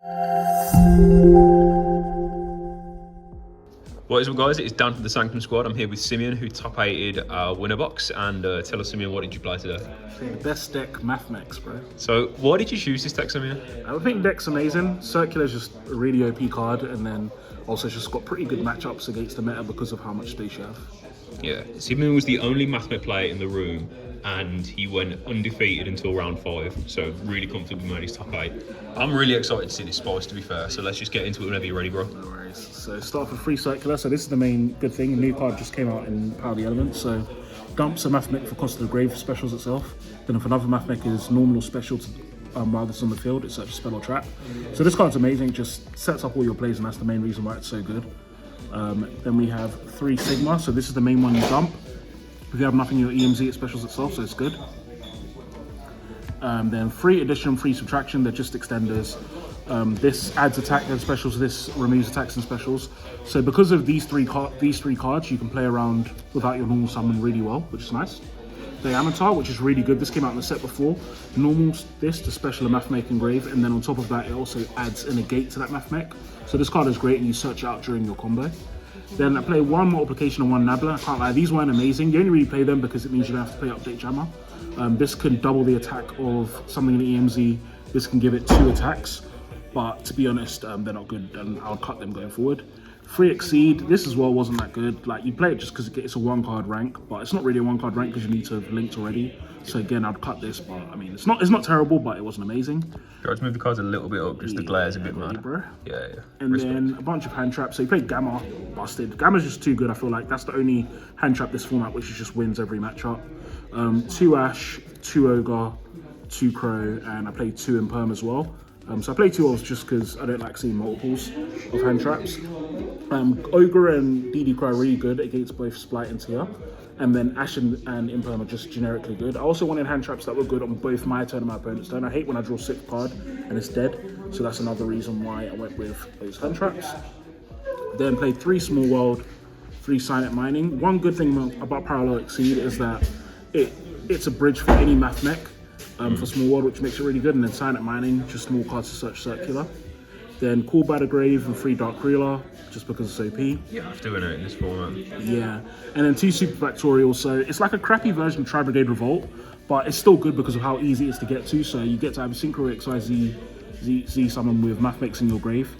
What is up, guys? It's Dan from the Sanctum Squad. I'm here with Simeon, who top 8'd our winner box. And tell us, Simeon, what did you play today? The best deck, Mathmech, bro. So, why did you choose this deck, Simeon? I think deck's amazing. Circular's just a really OP card, and then also it's just got pretty good matchups against the meta because of how much space you have. Yeah, Simeon was the only Mathmech player in the room, and he went undefeated until round 5. So, really comfortably made his top 8. I'm really excited to see this spice, to be fair. So, let's just get into it whenever you're ready, bro. No worries. So, start with free circular. So, this is the main good thing. A new card just came out in Power of the Elements. So, dumps a Mathmech for Cost of the Grave specials itself. Then, if another Mathmech is normal or special to while it's on the field, it's such a spell or trap. So, this card's amazing. It just sets up all your plays, and that's the main reason why it's so good. Then we have 3 Sigma, so this is the main one you dump. If you have nothing in your EMZ, it specials itself, so it's good. Then 3 addition, 3 subtraction, they're just extenders. This adds attack and specials, this removes attacks and specials. So because of these three cards, you can play around without your normal summon really well, which is nice. Diameter, which is really good. This came out in the set before. Normal this to special a Mathmech Engrave, and then on top of that, it also adds a negate to that Mathmech. So this card is great, and you search it out during your combo. Then I play 1 Multiplication and 1 Nabbler. I can't lie, these weren't amazing. You only really play them because it means you don't have to play Update Jammer. This can double the attack of something in the EMZ. This can give it 2 attacks, but to be honest, they're not good, and I'll cut them going forward. 3 Exceed, this as well wasn't that good. Like, you play it just because it's a 1-card rank, but it's not really a 1-card rank because you need to have linked already. So again, I'd cut this, but I mean, it's not terrible, but it wasn't amazing. Let's move the cards a little bit up, just the glare's a bit mad. Bro. Yeah. And then a bunch of hand traps. So you play Gamma, busted. Gamma's just too good, I feel like. That's the only hand trap this format which just wins every matchup. 2 Ash, 2 Ogre, 2 Crow, and I played 2 Imperm as well. So I play 2 Elves just because I don't like seeing multiples of hand traps. Ogre and DD Crow are really good against both Splight and Tear. And then Ash and Imperm are just generically good. I also wanted hand traps that were good on both my turn and my opponent's turn. I hate when I draw 6th card and it's dead. So that's another reason why I went with those hand traps. Then played 3 Small World, 3 Silent Mining. One good thing about Parallel Exceed is that it's a bridge for any Mathmech. For Small World, which makes it really good, and then Silent Mining, just small cards to search circular. Then Call by the Grave and 3 Dark Reeler, just because it's OP. You have to win it in this format. Yeah, and then 2 Super Factorial, so it's like a crappy version of Tri Brigade Revolt, but it's still good because of how easy it is to get to. So you get to have a Synchro XYZ summon with Mathmechs in your grave.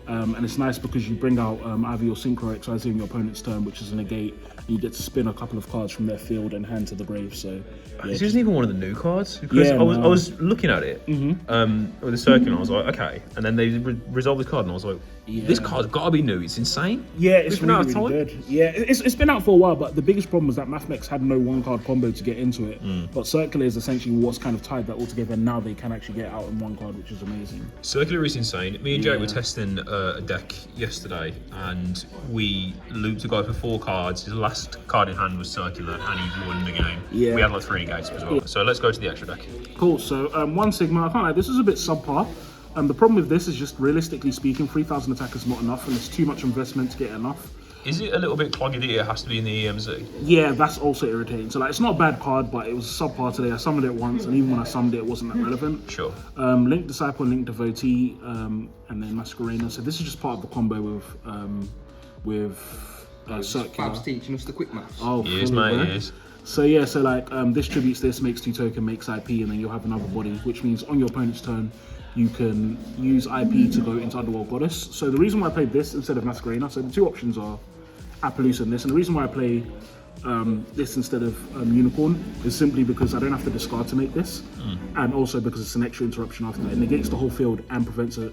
And it's nice because you bring out either your Synchro XYZ in your opponent's turn, which is a negate, and you get to spin a couple of cards from their field and hand to the grave. So yeah, this isn't even one of the new cards, because I was looking at it with the circular, and I was like, okay, and then they resolved the card, and I was like, this card's got to be new. It's insane. Yeah, it's really good. Yeah, it's been out for a while, but the biggest problem was that Mathmech had no 1-card combo to get into it. But Circular is essentially what's kind of tied that all together, and now they can actually get out in 1 card, which is amazing. Circular is insane. Me and Jake were testing a deck yesterday, and we looped a guy for 4 cards. His last card in hand was Circular, and he won the game. Yeah. We had like 3 negates as well. So let's go to the extra deck. Cool. So 1 Sigma. I can't lie, this is a bit subpar. The problem with this is just realistically speaking, 3,000 attack is not enough, and it's too much investment to get enough. Is it a little bit cloggy that it has to be in the EMZ? Yeah, that's also irritating. So like, it's not a bad card, but it was subpar today. I summoned it once, and even when I summoned it, it wasn't that relevant. Sure. Link Disciple, Link Devotee, and then Masquerader. So this is just part of the combo with Circular. Fabz teaching us the quick maths. Oh, yes, mate, yes. So yeah, so like distributes this, makes 2 token, makes IP, and then you'll have another body, which means on your opponent's turn, you can use IP to go into Underworld Goddess. So the reason why I played this instead of Masquerader, so the 2 options are Appaloosa and this, and the reason why I play this instead of Unicorn is simply because I don't have to discard to make this, and also because it's an extra interruption after that. It negates the whole field and prevents a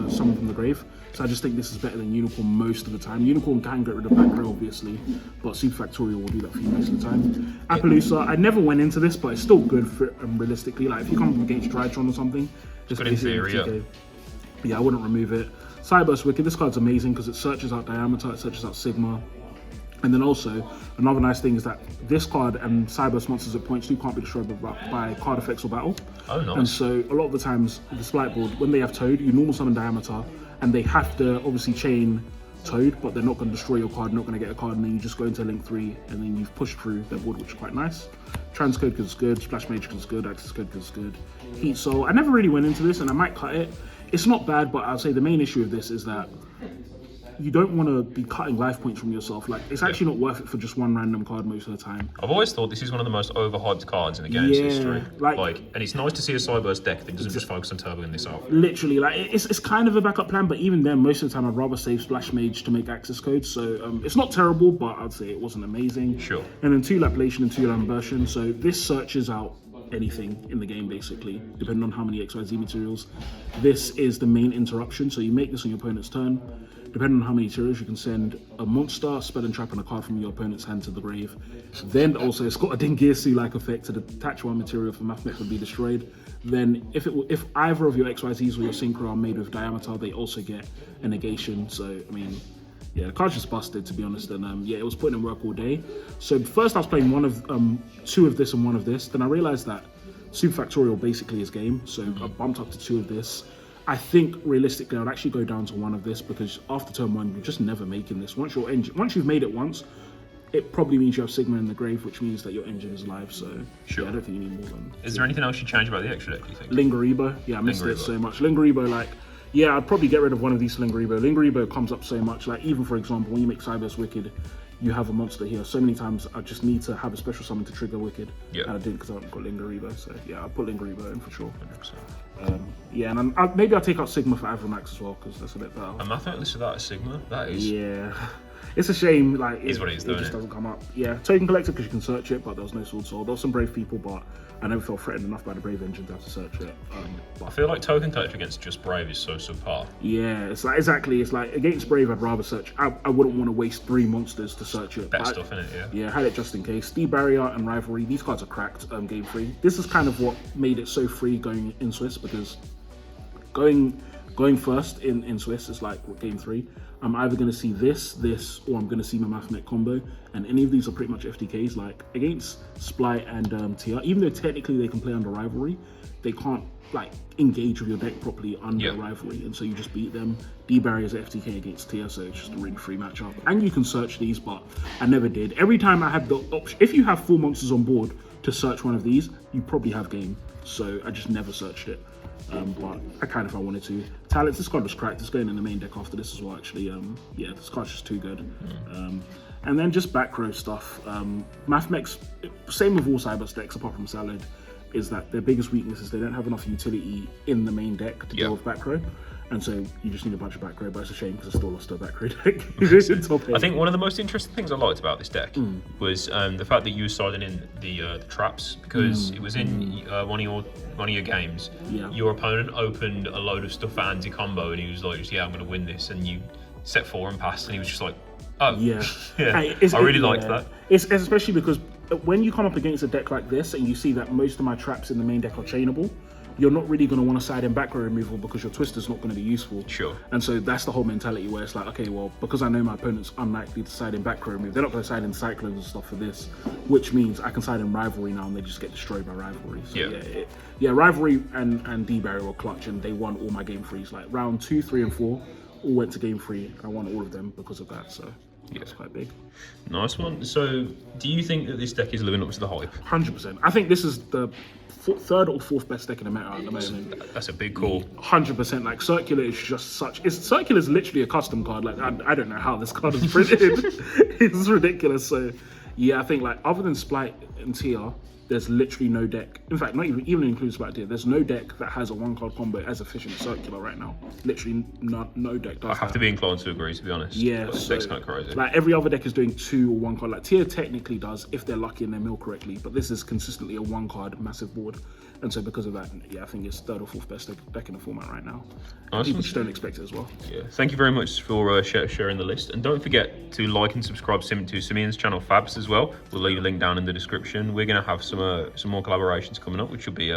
summon from the grave. So I just think this is better than Unicorn most of the time. Unicorn can get rid of back row, obviously, but Super Factorial will do that for you most of the time. Appaloosa, I never went into this, but it's still good for realistically. Like if you come up against Drytron or something, just good in theory, yeah, I wouldn't remove it. Cyburst Wicked, this card's amazing because it searches out Diameter, it searches out Sigma. And then also, another nice thing is that this card and Cyburst monsters at points 2 can't be destroyed by card effects or battle. Oh, nice. And so, a lot of the times, the Splight board, when they have Toad, you normal summon Diameter, and they have to obviously chain towed, but they're not going to destroy your card, not going to get a card, and then you just go into link 3, and then you've pushed through their board, which is quite nice. Transcode is good, Splash Mage is good, Access Code is good. Heat Soul, I never really went into this, and I might cut it. It's not bad, but I'd say the main issue of this is that you don't want to be cutting life points from yourself. Like, it's actually not worth it for just one random card most of the time. I've always thought this is one of the most overhyped cards in the game's history. And it's nice to see a Cyberburst deck that doesn't just focus on turboing this out. Literally, like, it's kind of a backup plan, but even then, most of the time, I'd rather save Splash Mage to make access codes. So it's not terrible, but I'd say it wasn't amazing. Sure. And then 2 Lapilation and 2 Lambertian. So this searches out anything in the game, basically, depending on how many XYZ materials. This is the main interruption. So you make this on your opponent's turn. Depending on how many materials, you can send a monster, spell and trap, and a card from your opponent's hand to the grave. Then also, it's got a Dingirsu-like effect to detach one material from Mathmech would be destroyed. Then, if either of your XYZs or your Synchro are made with Diameter, they also get a negation. So, I mean, yeah, the card's just busted, to be honest. And yeah, it was putting in work all day. So first, I was playing 2 of this and 1 of this. Then I realized that Super Factorial basically is game. So I bumped up to 2 of this. I think realistically, I'd actually go down to 1 of this because after turn 1, you're just never making this. Once you've made it once, it probably means you have Sigma in the grave, which means that your engine is live. So sure. Yeah, I don't think you need more than. Is there anything else you change about the extra deck, do you think? Lingeribo. Yeah, I missed it so much. Lingeribo, like, yeah, I'd probably get rid of one of these Lingeribo. Lingeribo comes up so much. Like, even for example, when you make Cyberburst Wicked, you have a monster here. So many times I just need to have a special summon to trigger Wicked. Yeah. And I didn't because I haven't got Lingeribo. So yeah, I'll put Lingeribo in for sure. 100%. Yeah, and maybe I'll take out Sigma for Avramax as well because that's a bit better. And Mathmech listed that as Sigma? That is... Yeah. It's a shame, like, it just doesn't come up. Yeah, Token Collector because you can search it, but there was no Sword Soul. There were some brave people, but I never felt threatened enough by the Brave engine to have to search it. I feel like Token Collector against just Brave is so subpar. Yeah, it's like, exactly, it's like, against Brave, I'd rather search. I wouldn't want to waste 3 monsters to search it. Better stuff in it, yeah. Yeah, had it just in case. Steam Barrier and Rivalry, these cards are cracked game 3. This is kind of what made it so free going in Swiss, because going first in Swiss is like game 3. I'm either going to see this, or I'm going to see my Mathmech combo, and any of these are pretty much FTKs. Like against Splight and Tia, even though technically they can play under Rivalry, they can't like engage with your deck properly under Rivalry, and so you just beat them. D-Barrier is FTK against Tia, so it's just a really free matchup. And you can search these, but I never did. Every time I had the option, if you have 4 monsters on board to search one of these, you probably have game. So I just never searched it. But I can if I wanted to. Talents, this card was cracked. It's going in the main deck after this as well, actually. Yeah, this card's just too good. And then just back row stuff. Mathmech's, same with all Cyberburst decks apart from Salad, is that their biggest weakness is they don't have enough utility in the main deck to deal with back row. And so you just need a bunch of back row, but it's a shame because I still lost a back row deck. I think one of the most interesting things I liked about this deck was the fact that you were siding in the traps, because it was in one of your games. Yeah. Your opponent opened a load of stuff for anti-combo and he was like, yeah, I'm going to win this. And you set 4 and passed and he was just like, oh. Yeah. I really liked that. It's especially because when you come up against a deck like this and you see that most of my traps in the main deck are chainable, you're not really going to want to side in back row removal because your Twister's not going to be useful. Sure. And so that's the whole mentality where it's like, okay, well, because I know my opponent's unlikely to side in back row remove, they're not going to side in Cyclones and stuff for this, which means I can side in Rivalry now and they just get destroyed by Rivalry. So yeah, Rivalry and D-Barrier were clutch and they won all my game 3s. Like round 2, 3, and 4 all went to game 3 and I won all of them because of that. So yeah, it's quite big. Nice one. So do you think that this deck is living up to the hype? 100%. I think this is the 3rd or 4th best deck in the meta at the moment. That's a big call. 100%. Like Circular is just such. Circular is literally a custom card. Like I don't know how this card is printed. It's ridiculous. So yeah, I think like other than Splight and Tia, there's literally no deck. In fact, not even includes Splight Tia. There's no deck that has a 1-card combo as efficient as Circular right now. Literally no deck does. I have to be inclined to agree, to be honest. Yeah, this deck's kind of crazy. Like every other deck is doing 2 or 1 card. Like Tia technically does if they're lucky and they mill correctly, but this is consistently a 1-card massive board. And so because of that, yeah, I think it's 3rd or 4th best deck in the format right now. Nice. People just don't expect it as well. Yeah, thank you very much for sharing the list. And don't forget to like and subscribe to Simeon's channel, Fabz, as well. We'll leave a link down in the description. We're going to have some more collaborations coming up, which will be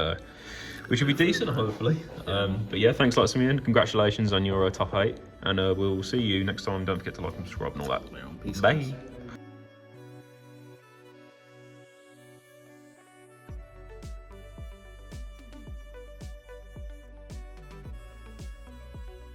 decent, hopefully. But yeah, thanks a lot, Simeon. Congratulations on your top 8. And we'll see you next time. Don't forget to like and subscribe and all that. Peace. Bye.